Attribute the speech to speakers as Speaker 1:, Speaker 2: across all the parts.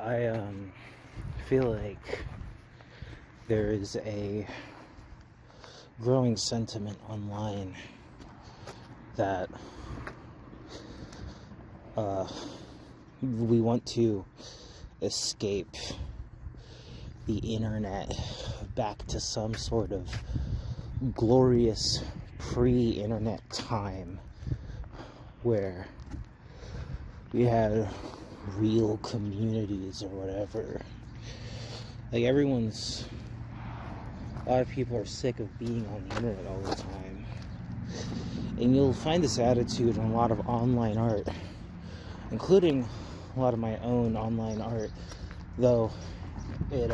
Speaker 1: I feel like there is a growing sentiment online that we want to escape the internet back to some sort of glorious pre-internet time where we had real communities or whatever. Like a lot of people are sick of being on the internet all the time. And you'll find this attitude in a lot of online art, including a lot of my own online art, though it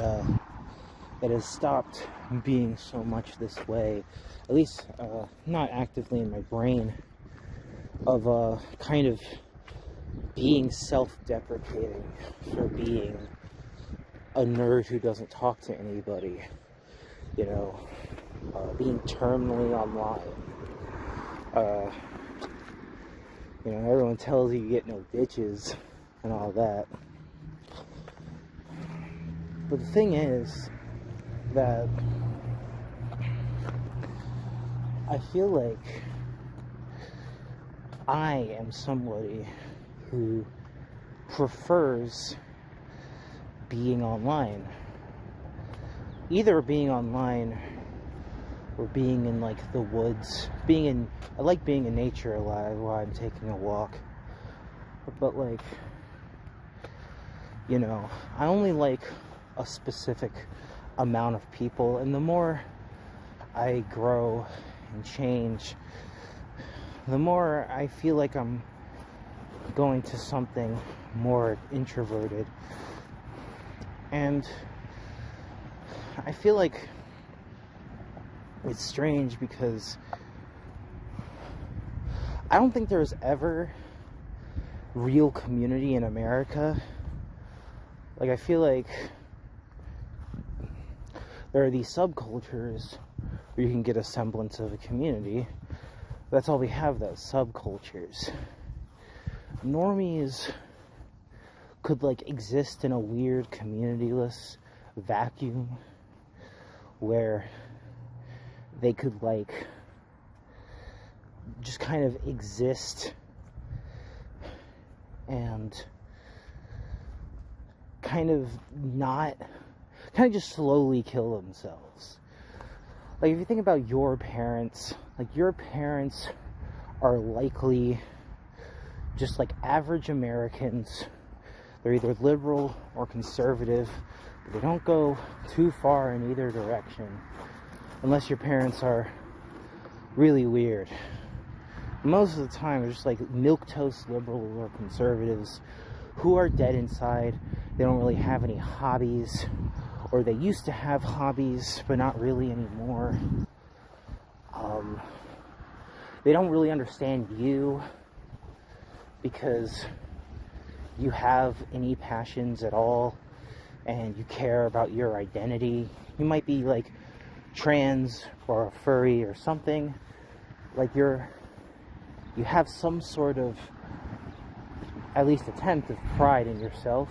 Speaker 1: has stopped being so much this way, at least not actively in my brain, of kind of being self-deprecating for being a nerd who doesn't talk to anybody, being terminally online. Everyone tells you get no bitches and all that. But the thing is that I feel like I am somebody who prefers being online. Either being online or being in like the woods. I like being in nature a lot while I'm taking a walk. But I only like a specific amount of people, and the more I grow and change, the more I feel like I'm going to something more introverted. And I feel like it's strange because I don't think there's ever real community in America. I feel like there are these subcultures where you can get a semblance of a community. That's all we have, those subcultures. Normies could exist in a weird communityless vacuum where they could just kind of exist and kind of just slowly kill themselves. If you think about your parents, your parents are likely just average Americans. They're either liberal or conservative, but they don't go too far in either direction, unless your parents are really weird. Most of the time, they're just milquetoast liberals or conservatives who are dead inside. They don't really have any hobbies, or they used to have hobbies, but not really anymore. They don't really understand you because you have any passions at all, and you care about your identity. You might be trans or a furry or something. You have some sort of, at least attempt of pride in yourself.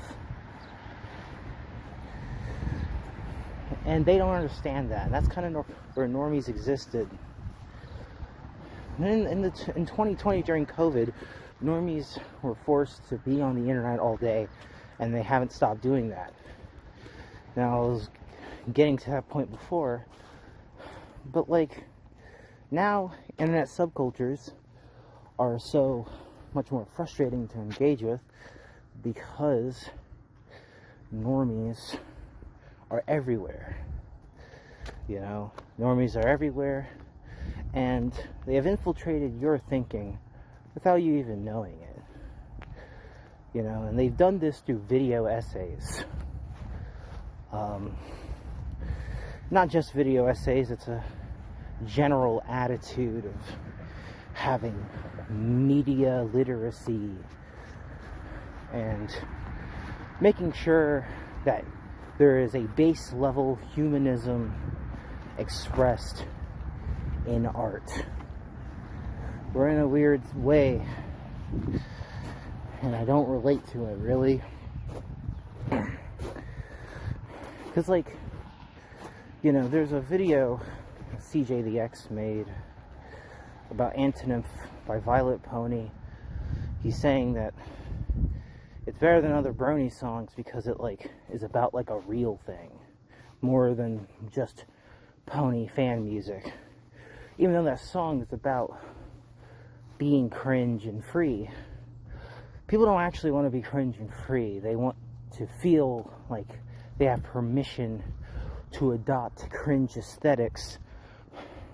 Speaker 1: And they don't understand that. That's kind of where normies existed. And in 2020 during COVID, normies were forced to be on the internet all day, and they haven't stopped doing that. Now, I was getting to that point before, but now internet subcultures are so much more frustrating to engage with because normies are everywhere. Normies are everywhere, and they have infiltrated your thinking without you even knowing it. And they've done this through video essays. Not just video essays, it's a general attitude of having media literacy and making sure that there is a base level humanism expressed in art. We're in a weird way, and I don't relate to it really. Because, like, you know, there's a video CJ the X made about Antonym by Violet Pony. He's saying that it's better than other Brony songs because it, like, is about, like, a real thing more than just Pony fan music. Even though that song is about being cringe and free, people don't actually want to be cringe and free. They want to feel like they have permission to adopt cringe aesthetics.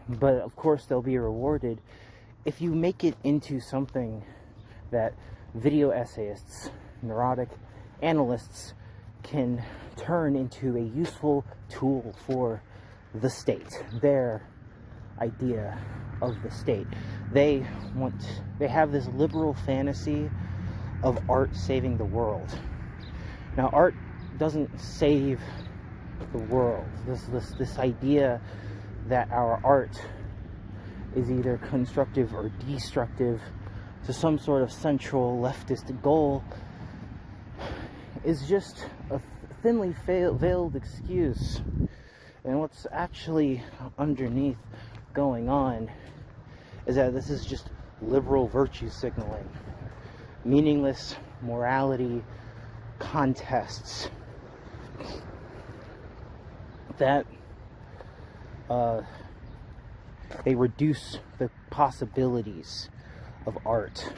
Speaker 1: But of course they'll be rewarded if you make it into something that video essayists, neurotic analysts can turn into a useful tool for the state, their idea of the state. They have this liberal fantasy of art saving the world. Now, art doesn't save the world. This idea that our art is either constructive or destructive to some sort of central leftist goal is just a thinly veiled excuse. And what's actually underneath going on is that this is just liberal virtue signaling, meaningless morality contests that they reduce the possibilities of art.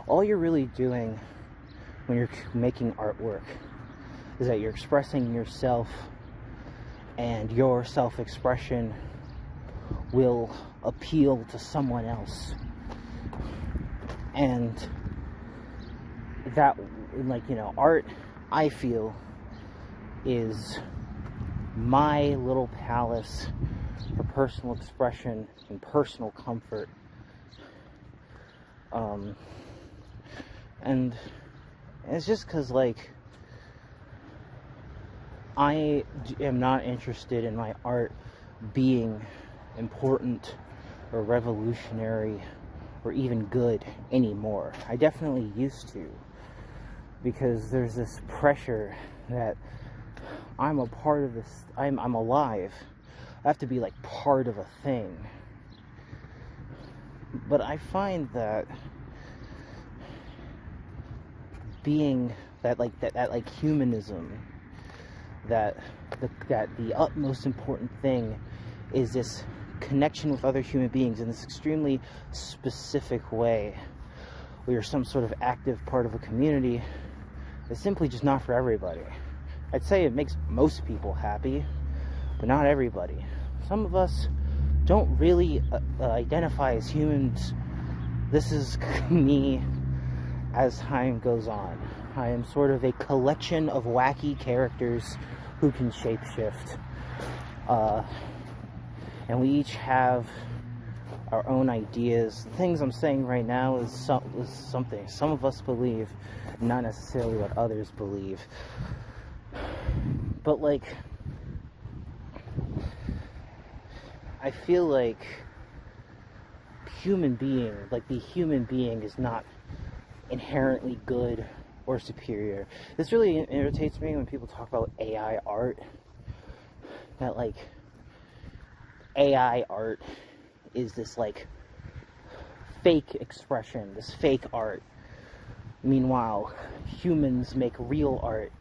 Speaker 1: All you're really doing when you're making artwork is that you're expressing yourself, and your self-expression will appeal to someone else. And that, like, you know, art, I feel, is my little palace for personal expression and personal comfort. And it's just because, like, I am not interested in my art being important or revolutionary or even good anymore. I definitely used to, because there's this pressure that I'm a part of this, I'm alive. I have to be, like, part of a thing. But I find that being that, like, that like humanism, that the utmost important thing is this connection with other human beings in this extremely specific way, where you're some sort of active part of a community, is simply just not for everybody. I'd say it makes most people happy, but not everybody. Some of us don't really identify as humans. This is me as time goes on. I am sort of a collection of wacky characters who can shapeshift. And we each have our own ideas. The things I'm saying right now is something some of us believe, not necessarily what others believe. But, like, I feel like the human being is not inherently good or superior. This really irritates me when people talk about AI art. That, like, AI art is this, like, fake expression, this fake art. Meanwhile, humans make real art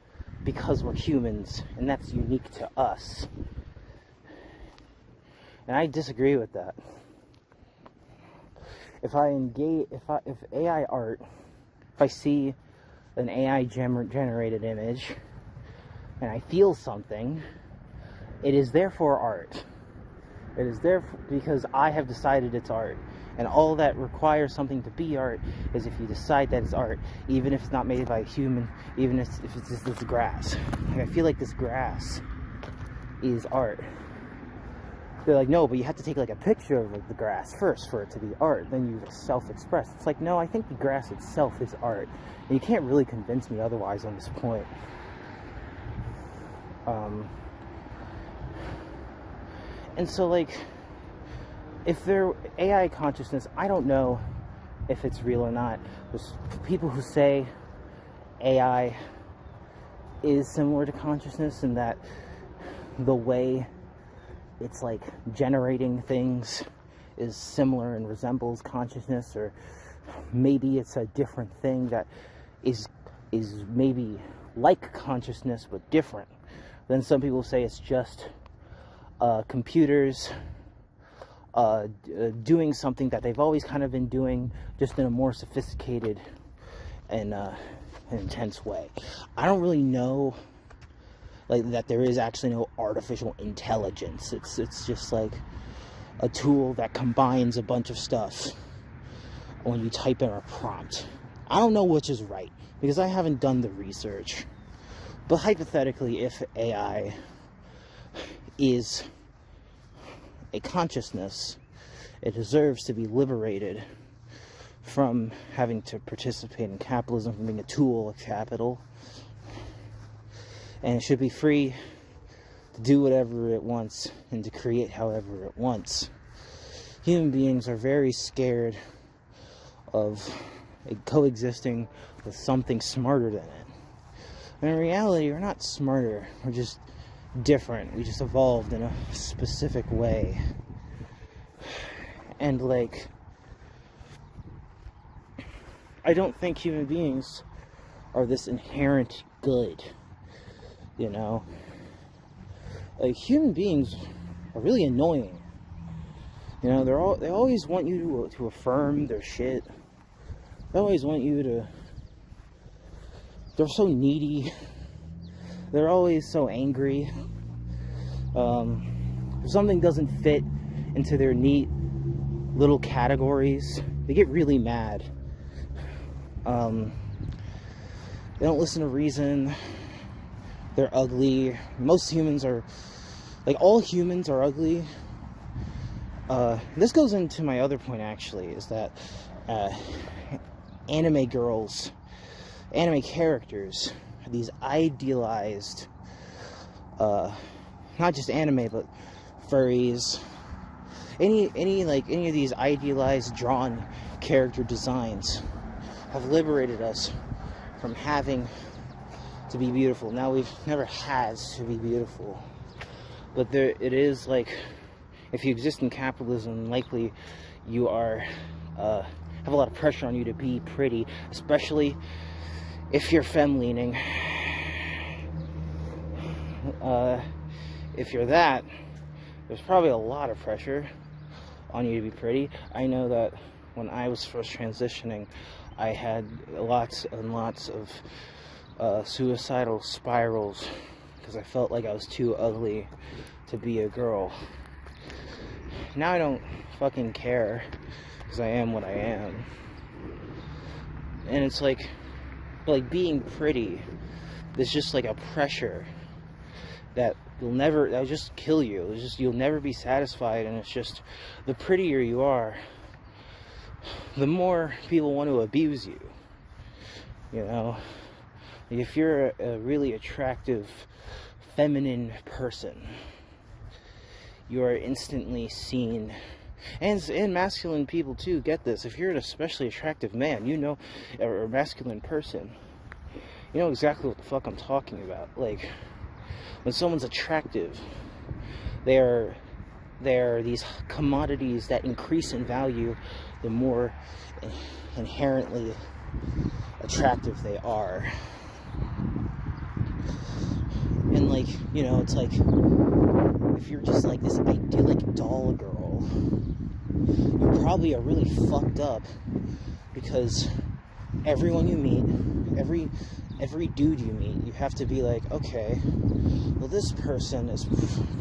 Speaker 1: because we're humans, and that's unique to us. And I disagree with that. If AI art, if I see an AI generated image and I feel something, it is therefore art. It is there because I have decided it's art. And all that requires something to be art is if you decide that it's art, even if it's not made by a human, even if it's just this grass. Like, I feel like this grass is art. They're like, no, but you have to take, like, a picture of, like, the grass first for it to be art. Then you self-express. It's like, no, I think the grass itself is art. And you can't really convince me otherwise on this point. And so, like, if they're AI consciousness, I don't know if it's real or not. There's people who say AI is similar to consciousness, and that the way it's like generating things is similar and resembles consciousness, or maybe it's a different thing that is maybe like consciousness but different. Then some people say it's just computers doing something that they've always kind of been doing, just in a more sophisticated and intense way. I don't really know, like, that there is actually no artificial intelligence. It's just like a tool that combines a bunch of stuff when you type in a prompt. I don't know which is right, because I haven't done the research. But hypothetically, if AI is a consciousness, it deserves to be liberated from having to participate in capitalism, from being a tool of capital. And it should be free to do whatever it wants and to create however it wants. Human beings are very scared of coexisting with something smarter than it. And in reality, we're not smarter, we're just different. We just evolved in a specific way. And like, I don't think human beings are this inherent good, you know? Like, human beings are really annoying. You know, they always want you to affirm their shit. They always want you to... They're so needy. They're always so angry. If something doesn't fit into their neat little categories, they get really mad. They don't listen to reason. They're ugly. Most humans are... Like, all humans are ugly. This goes into my other point, actually, is that anime girls, anime characters, these idealized, not just anime, but furries, any of these idealized drawn character designs have liberated us from having to be beautiful. Now, we've never had to be beautiful, but it is like, if you exist in capitalism, likely you are have a lot of pressure on you to be pretty, especially if you're femme-leaning. If you're that, there's probably a lot of pressure on you to be pretty. I know that when I was first transitioning, I had lots and lots of suicidal spirals because I felt like I was too ugly to be a girl. Now I don't fucking care, because I am what I am. And it's like being pretty, there's just like a pressure that that'll just kill you. You'll never be satisfied, and it's just, the prettier you are, the more people want to abuse you. You know, if you're a really attractive, feminine person, you are instantly seen. And masculine people too get this. If you're an especially attractive man, you know, or a masculine person, you know exactly what the fuck I'm talking about. Like, when someone's attractive, they're these commodities that increase in value the more inherently attractive they are. And like, you know, it's like, if you're just like this idyllic doll girl, you probably are really fucked up, because everyone you meet, every dude you meet, you have to be like, okay, well, this person is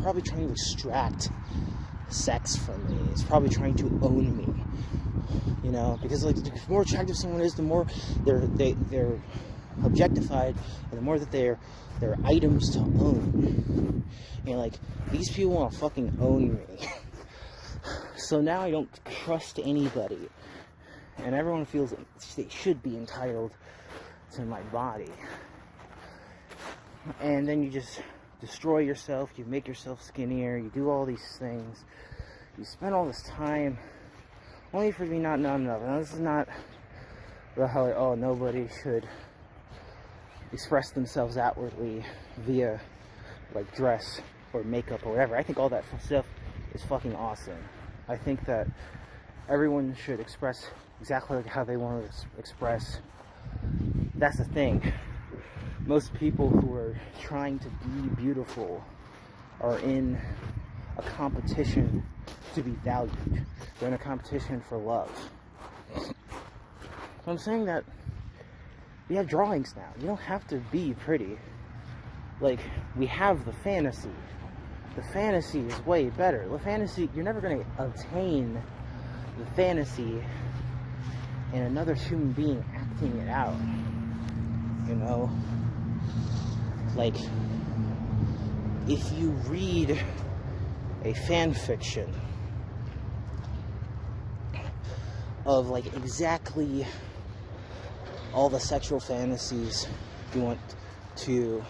Speaker 1: probably trying to extract sex from me. It's probably trying to own me, you know, because like, the more attractive someone is, the more they're objectified, and the more that they're items to own. You know, like, these people want to fucking own me. So now I don't trust anybody, and everyone feels that they should be entitled to my body. And then you just destroy yourself, you make yourself skinnier, you do all these things, you spend all this time only for me not enough. Now, this is not about how, like, oh, nobody should express themselves outwardly via, like, dress. or makeup or whatever. I think all that stuff is fucking awesome. I think that everyone should express exactly like how they want to express. That's the thing. Most people who are trying to be beautiful are in a competition to be valued. They're in a competition for love. So I'm saying that we have drawings now. You don't have to be pretty. Like, we have the fantasy. The fantasy is way better. The fantasy, you're never going to obtain the fantasy in another human being acting it out. You know? Like, if you read a fan fiction of like exactly all the sexual fantasies you want to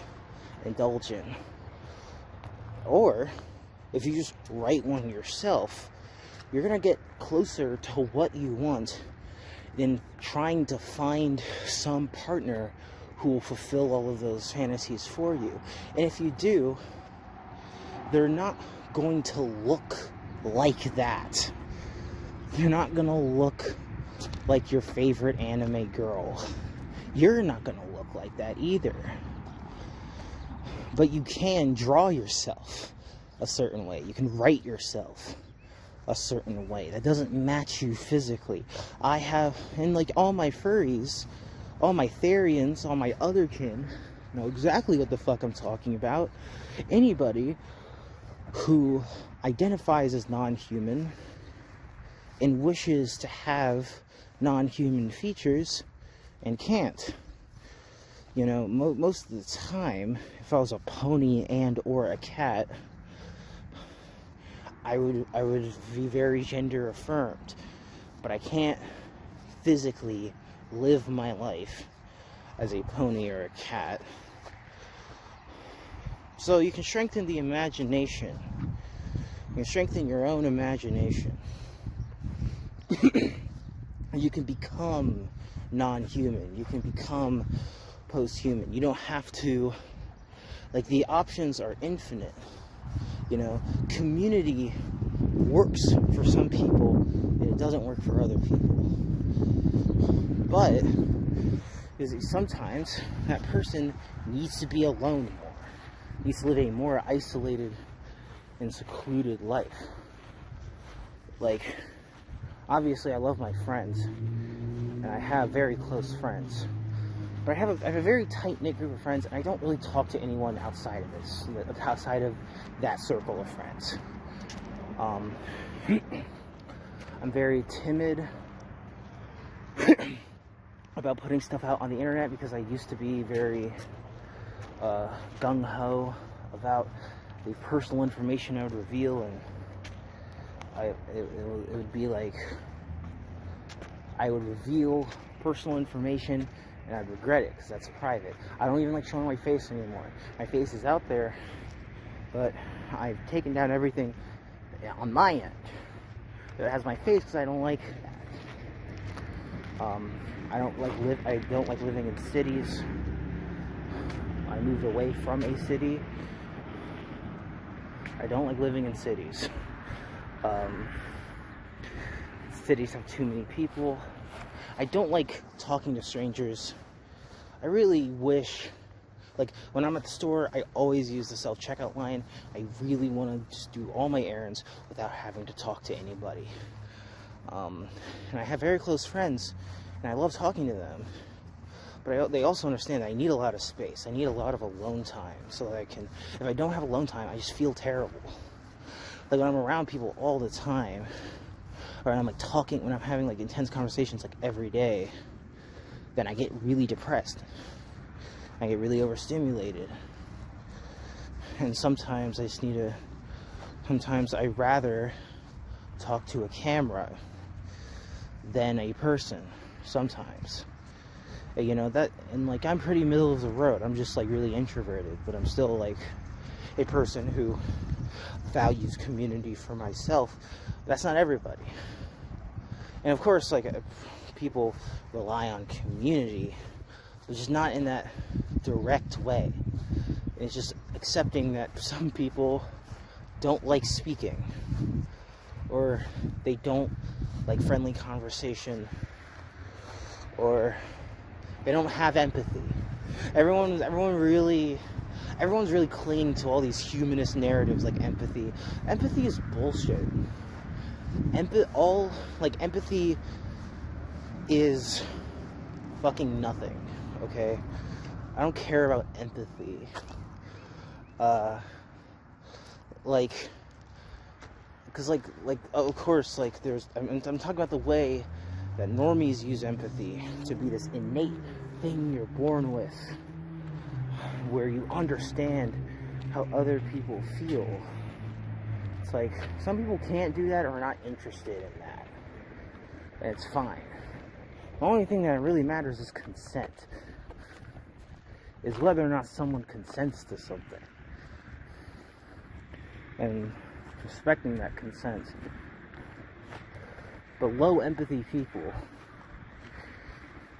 Speaker 1: indulge in, or if you just write one yourself, you're gonna get closer to what you want than trying to find some partner who will fulfill all of those fantasies for you. And if you do, they're not going to look like that. You're not gonna look like your favorite anime girl. You're not gonna look like that either. But you can draw yourself a certain way. You can write yourself a certain way that doesn't match you physically. I have, and like all my furries, all my Therians, all my other kin know exactly what the fuck I'm talking about. Anybody who identifies as non-human and wishes to have non-human features and can't. You know, most of the time, if I was a pony and or a cat, I would be very gender affirmed, but I can't physically live my life as a pony or a cat. So you can strengthen the imagination. You can strengthen your own imagination. You can become non-human. You can become post-human. You don't have to, like, the options are infinite. You know, community works for some people and it doesn't work for other people. But sometimes that person needs to be alone more, needs to live a more isolated and secluded life. Like, obviously I love my friends and I have very close friends, but I have a very tight-knit group of friends, and I don't really talk to anyone outside of this, outside of that circle of friends. I'm very timid about putting stuff out on the internet because I used to be very gung-ho about the personal information I would reveal, and it would be like I would reveal personal information and I'd regret it because that's private. I don't even like showing my face anymore. My face is out there, but I've taken down everything on my end that has my face because I don't like that. I don't like living in cities. I moved away from a city. I don't like living in cities. Cities have too many people. I don't like talking to strangers. I really wish, like, when I'm at the store, I always use the self-checkout line. I really want to just do all my errands without having to talk to anybody. And I have very close friends, and I love talking to them. But they also understand that I need a lot of space. I need a lot of alone time so that if I don't have alone time, I just feel terrible. Like, when I'm around people all the time, or I'm like talking, when I'm having like intense conversations like every day, then I get really depressed. I get really overstimulated. And sometimes I'd rather talk to a camera than a person. Sometimes. You know, and like, I'm pretty middle of the road. I'm just like really introverted, but I'm still like a person who values community for myself. That's not everybody. And of course, like, people rely on community, but just not in that direct way. It's just accepting that some people don't like speaking, or they don't like friendly conversation, or they don't have empathy. Everyone's really clinging to all these humanist narratives like empathy. Empathy is bullshit. Empathy is fucking nothing, okay? I don't care about empathy. Because of course, I'm talking about the way that normies use empathy to be this innate thing you're born with, where you understand how other people feel. It's like, some people can't do that or are not interested in that. And it's fine. The only thing that really matters is consent. Is whether or not someone consents to something. And respecting that consent. But low empathy people,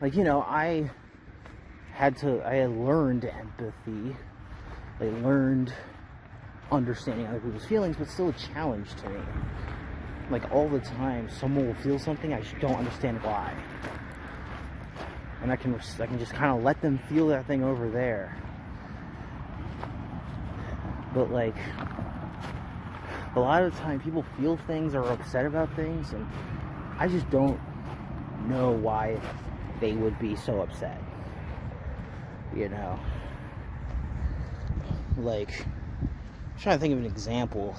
Speaker 1: I had learned empathy. I learned understanding other people's feelings, but still a challenge to me. Like, all the time, someone will feel something, I just don't understand why. And I can just kind of let them feel that thing over there. But, like, a lot of the time, people feel things or are upset about things, and I just don't know why they would be so upset. Like, I'm trying to think of an example,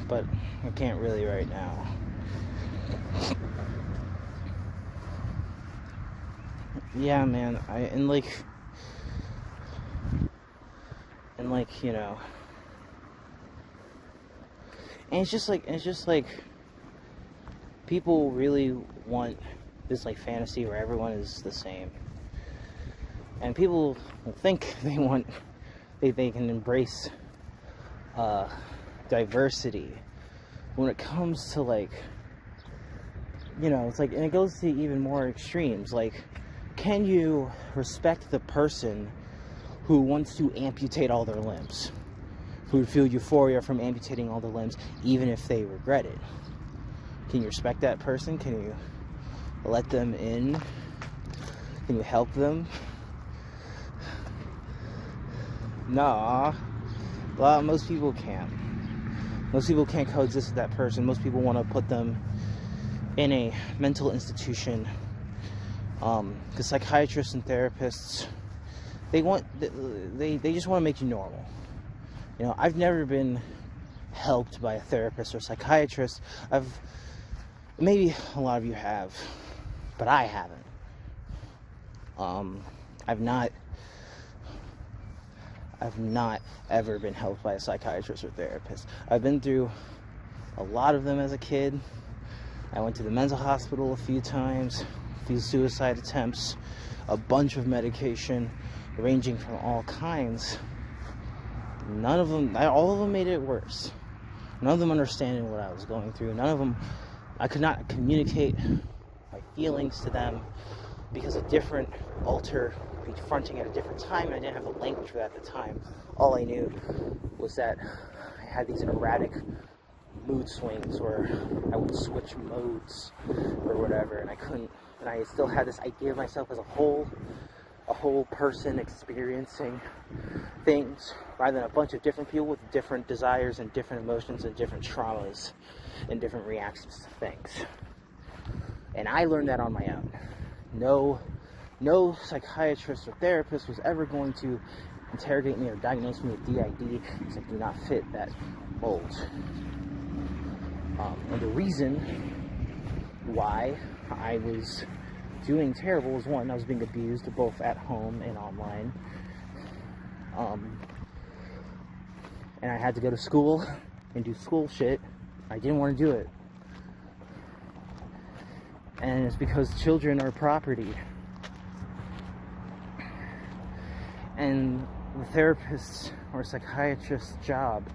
Speaker 1: but I can't really right now. Yeah, man, and it's just like people really want this like fantasy where everyone is the same, and people think they can embrace diversity. When it comes to it's like, and it goes to even more extremes. Like, can you respect the person who wants to amputate all their limbs, who would feel euphoria from amputating all their limbs even if they regret it? Can you respect that person? Can you let them in? Can you help them? Nah. Well, most people can't. Most people can't coexist with that person. Most people want to put them in a mental institution. Because psychiatrists and therapists, they just want to make you normal. I've never been helped by a therapist or psychiatrist. Maybe a lot of you have, but I haven't. I've not ever been helped by a psychiatrist or therapist. I've been through a lot of them as a kid. I went to the mental hospital a few times, a few suicide attempts, a bunch of medication, ranging from all kinds. All of them made it worse. None of them understanding what I was going through. None of them, I could not communicate my feelings to them because a different alter would be fronting at a different time, and I didn't have the language for that at the time. All I knew was that I had these erratic mood swings where I would switch modes or whatever, and I still had this idea of myself as a whole person experiencing things, rather than a bunch of different people with different desires and different emotions and different traumas and different reactions to things. And I learned that on my own. No psychiatrist or therapist was ever going to interrogate me or diagnose me with DID, because I do not fit that mold. And the reason why I was doing terrible was, one, I was being abused both at home and online. And I had to go to school and do school shit. I didn't want to do it. And it's because children are property. And the therapist's or psychiatrist's job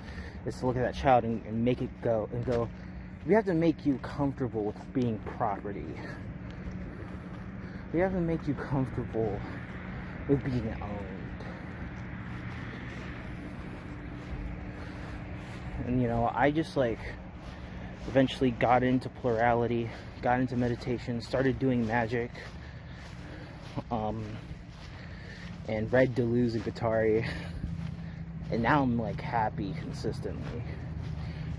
Speaker 1: is to look at that child and make it go, we have to make you comfortable with being property. We have to make you comfortable with being owned. And you know, I just like eventually got into plurality, got into meditation, started doing magic, and read Deleuze and Guattari, and now I'm like happy consistently.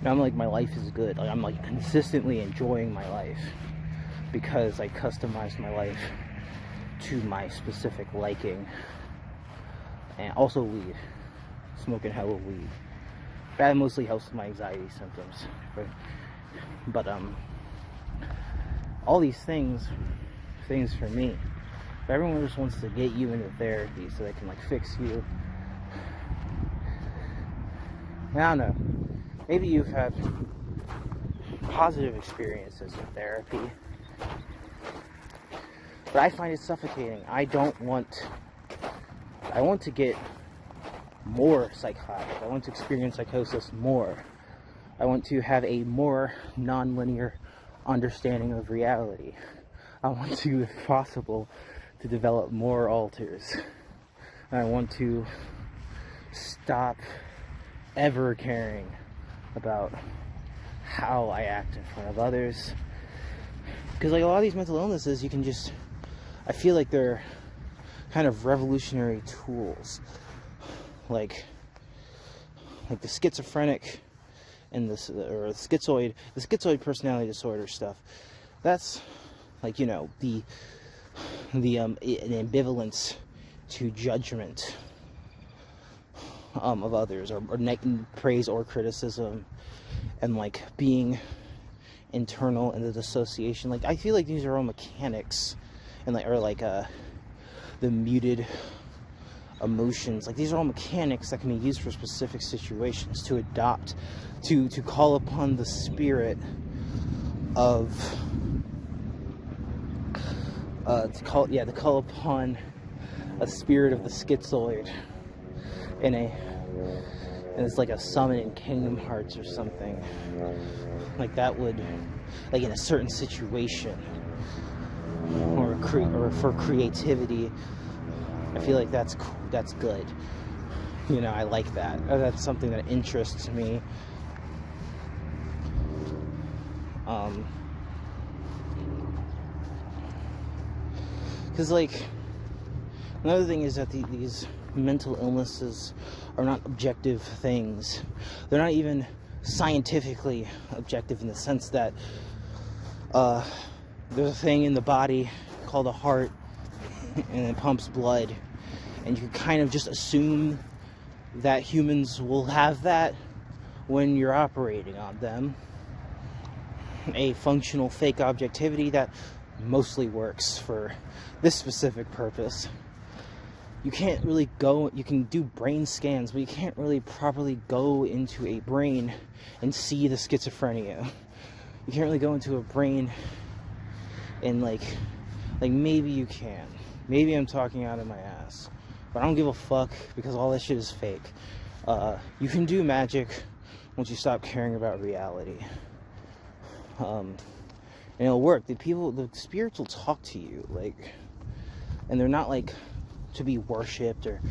Speaker 1: Now I'm like, my life is good. Like I'm like consistently enjoying my life because I customized my life to my specific liking. And also weed, smoking hella weed. That mostly helps with my anxiety symptoms. But all these things for me. But everyone just wants to get you into therapy so they can like fix you. I don't know. Maybe you've had positive experiences with therapy. But I find it suffocating. I want to get more psychotic. I want to experience psychosis more. I want to have a more non-linear understanding of reality. I want to, if possible, to develop more alters. I want to stop ever caring about how I act in front of others. Because like a lot of these mental illnesses, you can just, I feel like they're kind of revolutionary tools. Like the schizophrenic and the schizoid personality disorder stuff. That's like, you know, the an ambivalence to judgment of others, or praise or criticism, and like being internal in the dissociation. Like I feel like these are all mechanics, and like, or like the muted emotions. Like these are all mechanics that can be used for specific situations to adopt, to call upon the spirit of to call upon a spirit of the schizoid and it's like a summon in Kingdom Hearts or something. Like that would, like in a certain situation, or for creativity. I feel like that's cool, that's good. You know, I like that. That's something that interests me. Because like, another thing is that these mental illnesses are not objective things. They're not even scientifically objective in the sense that there's a thing in the body called a heart, and it pumps blood, and you can kind of just assume that humans will have that when you're operating on them. A functional fake objectivity that mostly works for this specific purpose. You can't really go, you can do brain scans, but you can't really properly go into a brain and see the schizophrenia. You can't really go into a brain and like maybe you can. Maybe I'm talking out of my ass, but I don't give a fuck because all that shit is fake. You can do magic once you stop caring about reality. And it'll work. The spirits will talk to you, like, and they're not like to be worshipped or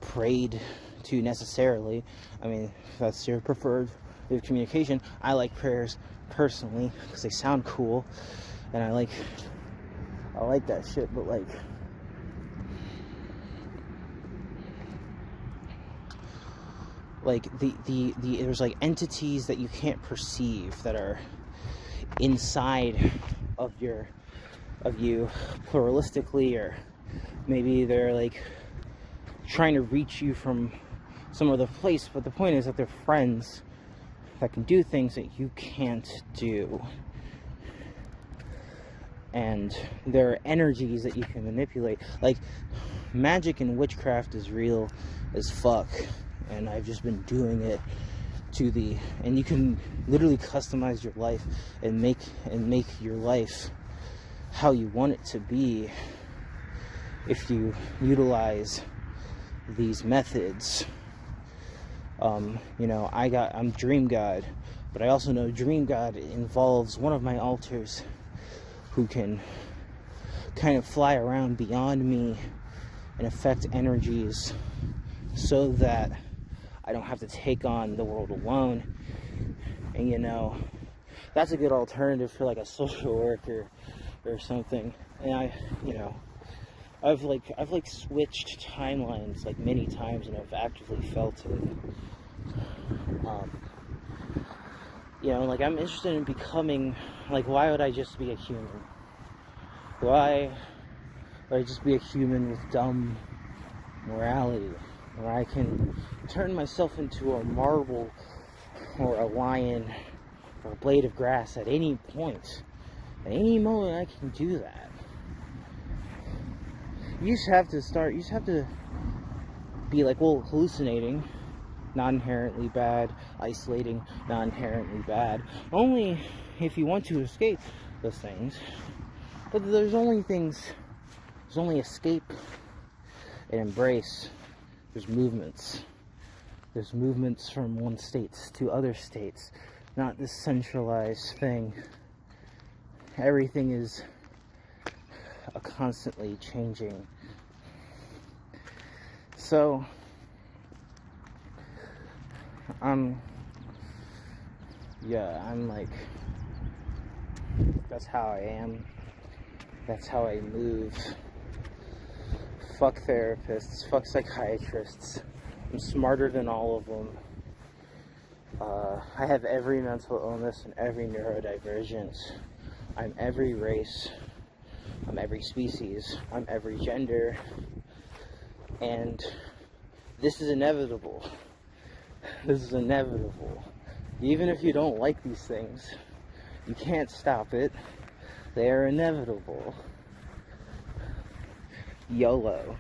Speaker 1: prayed to necessarily. I mean, if that's your preferred way of communication. I like prayers personally because they sound cool, and I like that shit. But like the there's like entities that you can't perceive that are inside of you pluralistically, or maybe they're like trying to reach you from some other place, but the point is that they're friends that can do things that you can't do, and there are energies that you can manipulate. Like magic and witchcraft is real as fuck, and I've just been doing it and you can literally customize your life and make your life how you want it to be if you utilize these methods. You know, I'm Dream God, but I also know Dream God involves one of my alters who can kind of fly around beyond me and affect energies so that I don't have to take on the world alone. And you know, that's a good alternative for like a social worker or something. And I've switched timelines like many times, and I've actively felt it. Like, I'm interested in becoming, like, why would I just be a human? Why would I just be a human with dumb morality, where I can turn myself into a marble or a lion or a blade of grass at any point? At any moment I can do that. You just have to be like, well, hallucinating, not inherently bad. Isolating, not inherently bad. Only if you want to escape those things. But there's only escape and embrace. There's movements. There's movements from one state to other states. Not this centralized thing. Everything is a constantly changing. So, I'm like, that's how I am. That's how I move. Fuck therapists. Fuck psychiatrists. I'm smarter than all of them. I have every mental illness and every neurodivergence. I'm every race. I'm every species. I'm every gender. And this is inevitable. This is inevitable. Even if you don't like these things, you can't stop it. They are inevitable. YOLO.